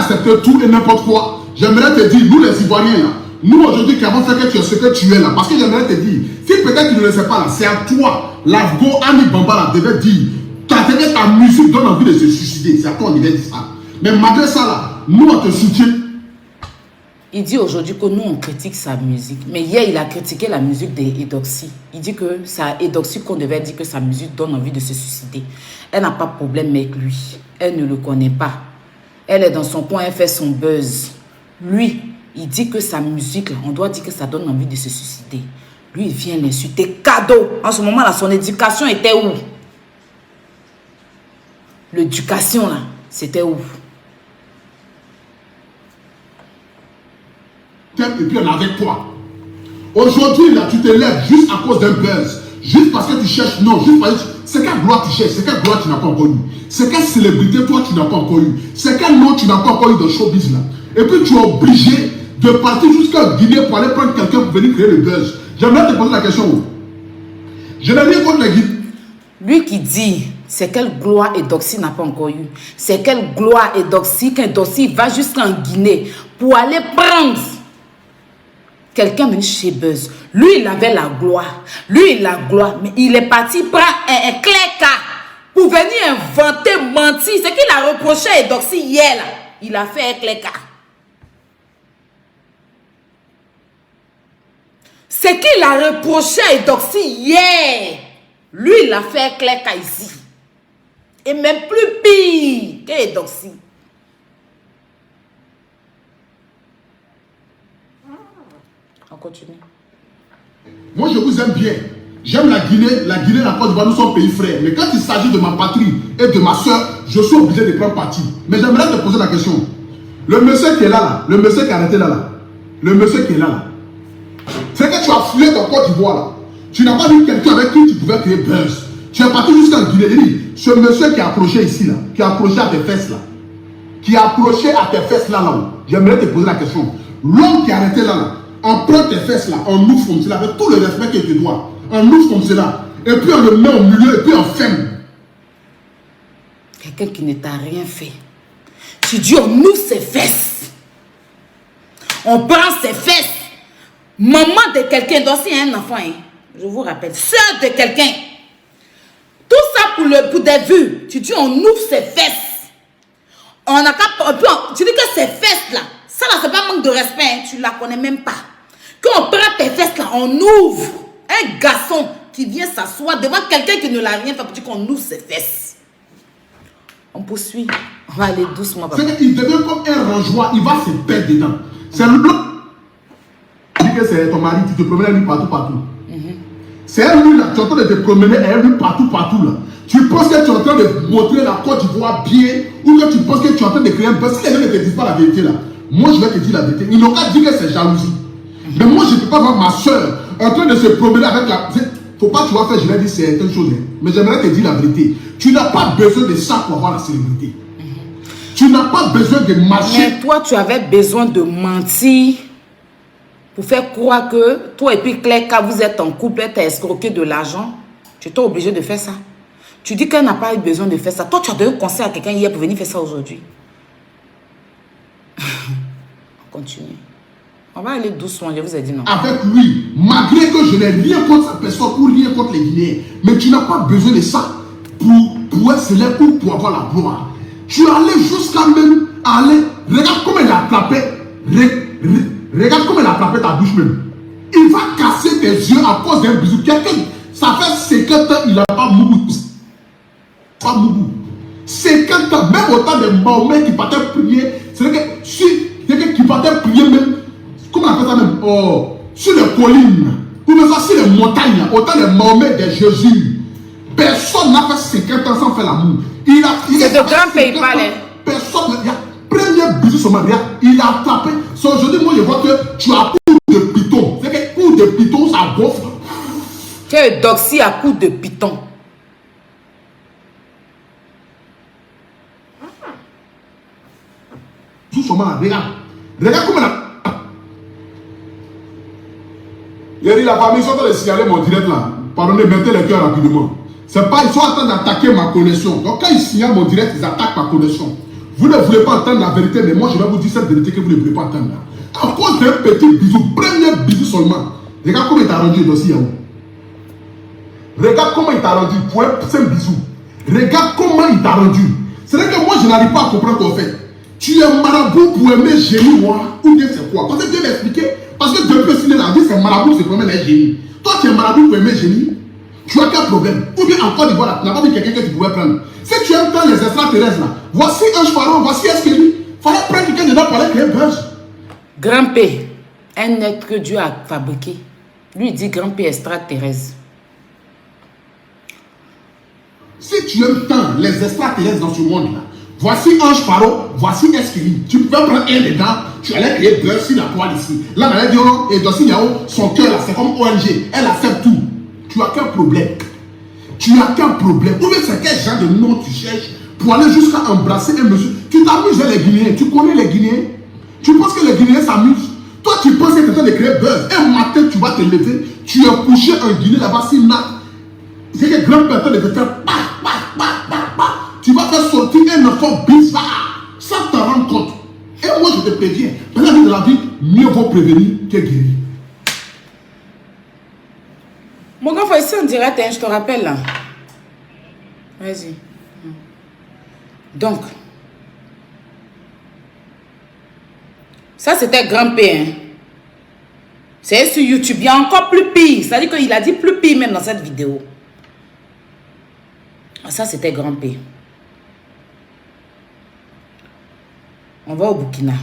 accepter tout et n'importe quoi. J'aimerais te dire, nous les Ivoiriens là, nous aujourd'hui qui avons fait que tu es ce que tu es là, parce que j'aimerais te dire, si peut-être tu ne le sais pas là, c'est à toi, l'Afgo Ami Bamba là, devait dire, ta musique donne envie de se suicider, c'est à toi on devait dire ça. Mais malgré ça là, nous on te soutient. Il dit aujourd'hui que nous on critique sa musique, mais hier il a critiqué la musique d'Edoxy. Il dit que c'est à Edoxy qu'on devait dire que sa musique donne envie de se suicider. Elle n'a pas de problème avec lui, elle ne le connaît pas. Elle est dans son coin, elle fait son buzz. Lui, il dit que sa musique, là, on doit dire que ça donne envie de se suicider. Lui, il vient l'insulter. Cadeau. En ce moment-là, son éducation était où? L'éducation, là, c'était où? Et puis on est avec toi. Aujourd'hui, là, tu te lèves juste à cause d'un buzz. Juste parce que tu cherches. Non, juste parce que c'est quelle gloire tu cherches, c'est quelle gloire tu n'as pas encore eu. C'est quelle célébrité toi tu n'as pas encore eu. C'est quel nom tu n'as pas encore eu dans le showbiz là. Et puis tu es obligé de partir jusqu'à Guinée pour aller prendre quelqu'un pour venir créer le buzz. J'aimerais te poser la question. Je n'ai rien contre les Guinéens. Lui qui dit, c'est quelle gloire Edoxy n'a pas encore eu. C'est quelle gloire Edoxy qu'Edoxy va jusqu'en Guinée pour aller prendre quelqu'un venu chez Buzz. Lui, il avait la gloire. Lui, il a la gloire. Mais il est parti prendre un clé-cas pour venir inventer, mentir. C'est qu'il a reproché à Edoxy hier là. Il a fait un clé-cas. C'est qu'il a reproché à Edoxy hier. Lui, il a fait un clé-cas ici. Et même plus pire qu'Edoxy. On continue. Moi, je vous aime bien. J'aime la Guinée, la Côte d'Ivoire, nous sommes pays frères. Mais quand il s'agit de ma patrie et de ma soeur, je suis obligé de prendre parti. Mais j'aimerais te poser la question. Le monsieur qui est là, le monsieur qui est arrêté là, le monsieur qui est là, c'est que tu as fouillé ton Côte d'Ivoire là. Tu n'as pas vu quelqu'un avec qui tu pouvais créer buzz. Tu es parti jusqu'en Guinée. Il dit, ce monsieur qui est approché ici là, qui est approché à tes fesses là, qui est approché à tes fesses là, j'aimerais te poser la question. L'homme qui est arrêté là, on prend tes fesses là, on ouvre comme cela, avec tout le respect que tu dois. On ouvre comme cela, et puis on le met au milieu, et puis on ferme. Quelqu'un qui ne t'a rien fait. Tu dis, on ouvre ses fesses. On prend ses fesses. Maman de quelqu'un, donc c'est un enfant, hein, je vous rappelle, soeur de quelqu'un. Tout ça pour des vues. Tu dis, on ouvre ses fesses. On a tu dis que ces fesses là, ça là, c'est pas manque de respect, hein, tu la connais même pas. Quand on prend tes fesses là, on ouvre. Un garçon qui vient s'asseoir devant quelqu'un qui ne l'a rien fait pour dire qu'on ouvre ses fesses. On poursuit. On va aller doucement. Il devient comme un rangeoir, il va se perdre dedans. C'est le blanc. Tu dis que c'est ton mari, tu te promènes avec lui partout. C'est lui là, tu es en train de te promener avec lui partout là. Tu penses que tu es en train de montrer la Côte d'Ivoire bien, ou que tu penses que tu es en train de créer un buzz. Si les gens ne te disent pas la vérité là, moi je vais te dire la vérité. Ils n'ont qu'à dire que c'est jalousie. Mais moi je ne peux pas voir ma soeur en train de se promener avec la... Faut pas que tu vas faire, je vais dire certaines choses. Mais j'aimerais te dire la vérité. Tu n'as pas besoin de ça pour avoir la célébrité. Tu n'as pas besoin de marcher. Mais toi, tu avais besoin de mentir pour faire croire que toi et puis Claire, quand vous êtes en couple, elle t'a escroqué de l'argent. Tu étais obligé de faire ça. Tu dis qu'elle n'a pas eu besoin de faire ça. Toi, tu as donné un conseil à quelqu'un hier pour venir faire ça aujourd'hui. On continue. On va aller doucement, je vous ai dit non. Avec lui, malgré que je n'ai rien contre sa personne ou rien contre les Guinéens, mais tu n'as pas besoin de ça pour être célèbre ou pour avoir la gloire. Tu es allé jusqu'à même aller. Regarde comment il a attrapé. Regarde comment il a attrapé ta bouche même. Il va casser tes yeux à cause d'un bisou. Quelqu'un, ça fait 50 ans, il n'a pas mouru. Pas mouru. 50 ans, même autant de Mahomet qui partait prier. C'est que si quelqu'un qui partait prier même. Comment on appelle ça même? Oh, sur les collines, ou même ça sur les montagnes, autant de Mahomet, de Jésus. Personne n'a fait 50 ans sans faire l'amour. C'est de grands pays palais. Personne, il y a premier bisou sur ma vie, il a attrapé. Aujourd'hui, moi je vois que tu as coup de piton. C'est que coup de piton, ça gonfle. Que Doxy a coup de piton. Tout sur ma regarde. Regarde comment la. Il a dit la famille, ils sont en train de signaler mon direct là. Pardonnez, mettez les cœurs rapidement. C'est pas, ils sont en train d'attaquer ma connexion. Donc quand ils signalent mon direct, ils attaquent ma connexion. Vous ne voulez pas entendre la vérité, mais moi je vais vous dire cette vérité que vous ne voulez pas entendre. À cause d'un petit bisou, premier bisou seulement. Regarde comment il t'a rendu le dossier Yahoo. Regarde comment il t'a rendu pour un simple bisou. Regarde comment il t'a rendu. C'est vrai que moi je n'arrive pas à comprendre ton fait. Tu es marabout pour aimer génie, moi, ou bien c'est quoi? Parce que Dieu m'a expliqué. Parce que depuis que la vie, c'est marabout, c'est vraiment un génie. Toi, tu es marabout pour aimer génie. Tu as quel problème? Ou bien encore, tu n'as pas vu quelqu'un que tu pouvais prendre. Si tu aimes tant les extraterrestres là, voici un pharaon, voici un skéli. Fallait prendre quelqu'un dedans pour aller créer buzz. Grand P, un être que Dieu a fabriqué. Lui il dit Grand P extraterrestre. Si tu aimes tant les extraterrestres dans ce monde là, voici Ange Pharaon, voici Esquili. Tu pouvais prendre un dedans, tu allais créer buzz sur la toile ici. Là, on allait dire, et Dossi Yao, son cœur là, c'est comme ONG, elle accepte tout. Tu as quel problème? Tu as quel problème? Ou bien c'est quel genre de nom tu cherches pour aller jusqu'à embrasser un monsieur? Tu t'amuses les Guinéens, tu connais les Guinéens? Tu penses que les Guinéens s'amusent? Toi, tu penses que tu es en train de créer buzz. Un matin, tu vas te lever, tu es couché en Guinée là-bas, si c'est que grand personne de te faire tu vas faire sortir un enfant bizarre sans t'en rendre compte. Et moi, je te préviens, dans la vie de la vie, mieux vaut prévenir que guérir. Mon gars, ici en direct, hein, je te rappelle là. Vas-y. Donc, ça c'était Grand P. Hein. C'est sur YouTube. Il y a encore plus pire. C'est-à-dire qu'il a dit plus pire même dans cette vidéo. Ça c'était Grand P. On va au Burkina.